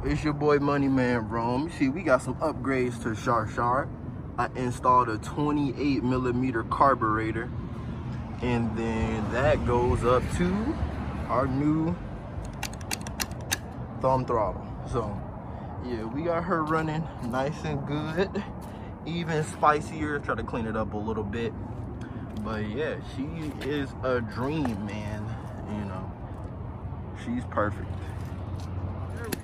It's your boy Money Man Rome. You see, we got some upgrades to Shar. I installed a 28mm carburetor, and then that goes up to our new thumb throttle. So yeah, we got her running nice and good, even spicier. Try to clean it up a little bit, but yeah, she is a dream, man. You know, she's perfect. There we go.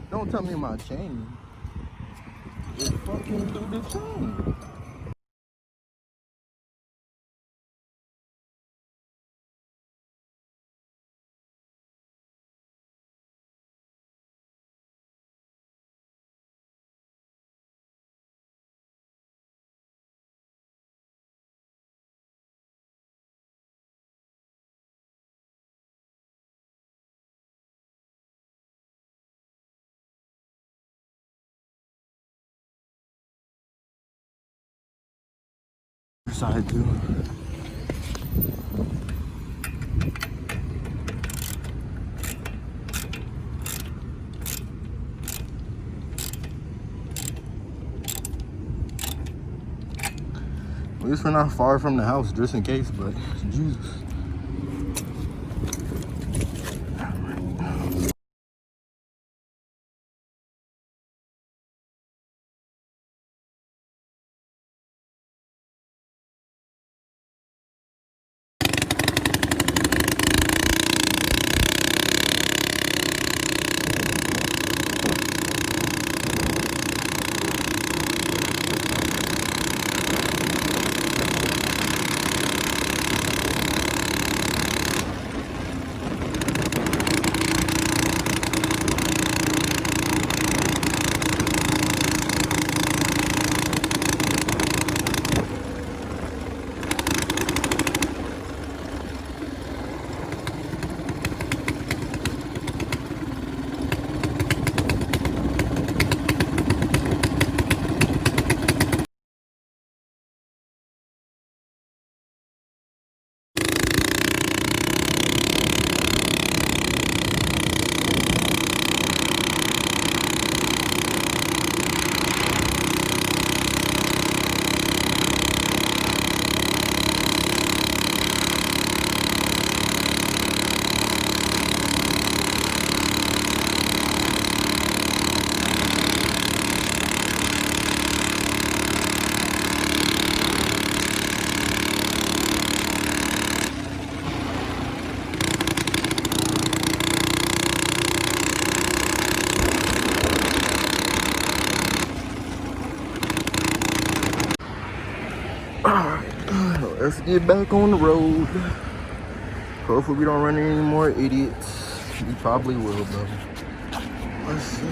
Don't tell me my chain is fucking through the chain. Side too. At least we're not far from the house, just in case, but Jesus. let's get back on the road. Hopefully we don't run into any more idiots. We probably will, though. Let's see.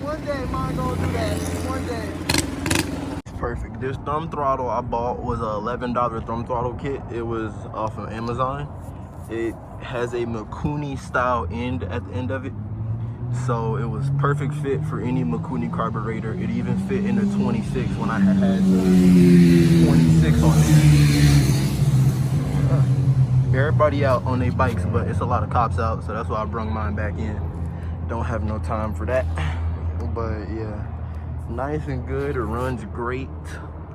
One day mine gonna do that. One day. Perfect. This thumb throttle I bought was a $11 thumb throttle kit. It was off of Amazon. It has a Mikuni style end at the end of it. So it was perfect fit for any Mikuni carburetor. It even fit in the 26 when I had the 26 on it. Everybody out on their bikes, but it's a lot of cops out, so that's why I brung mine back in. Don't have no time for that. But yeah, nice and good. It runs great,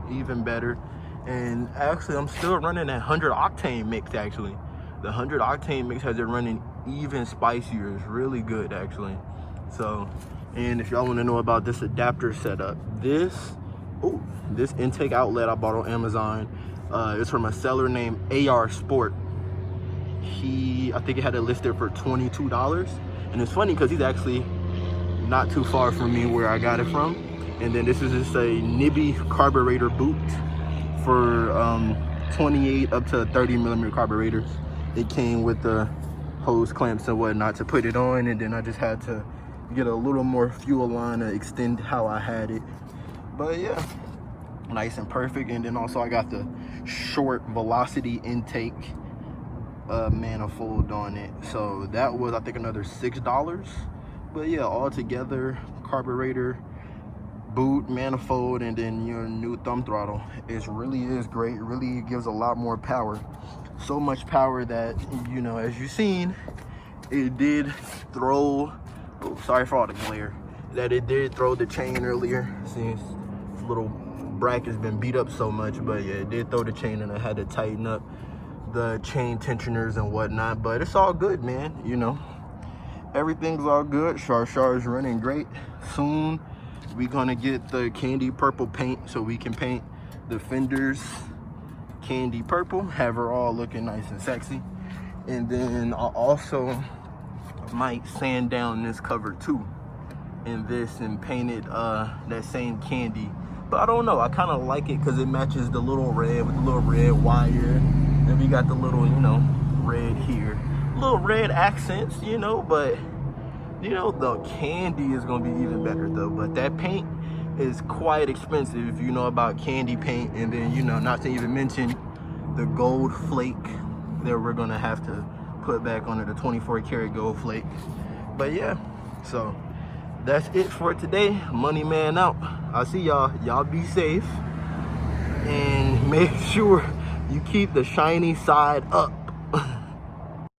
even better. And actually, I'm still running that 100 octane mix. Actually, the 100 octane mix has it running even spicier. It's really good, actually. So, and if y'all want to know about this adapter setup, this intake outlet I bought on Amazon. It's from a seller named AR Sport. I think it had it listed for $22. And it's funny because he's actually not too far from me where I got it from. And then this is just a Nibby carburetor boot for 28 up to 30 millimeter carburetors. It came with the hose clamps and whatnot to put it on, and then I just had to get a little more fuel line to extend how I had it. But yeah, nice and perfect. And then also I got the short velocity intake manifold on it, so that was I think another $6. But yeah, all together, carburetor, boot, manifold, and then your new thumb throttle, it really is great. It really gives a lot more power, so much power that, you know, as you've seen, it did throw, oh, sorry for all the glare, that it did throw the chain earlier since this little bracket's been beat up so much. But yeah, it did throw the chain and I had to tighten up the chain tensioners and whatnot. But it's all good, man. You know, everything's all good. Shar is running great. Soon we're gonna get the candy purple paint so we can paint the fenders candy purple, have her all looking nice and sexy. And then I also might sand down this cover too in this and paint it that same candy. But I don't know, I kind of like it because it matches the little red with the little red wire. Then we got the little, you know, red here, little red accents, you know. But you know, the candy is gonna be even better though. But that paint is quite expensive if you know about candy paint. And then, you know, not to even mention the gold flake that we're gonna have to put back onto the 24 karat gold flake. But yeah, so that's it for today. Money Man out. I'll see y'all. Y'all be safe and make sure you keep the shiny side up.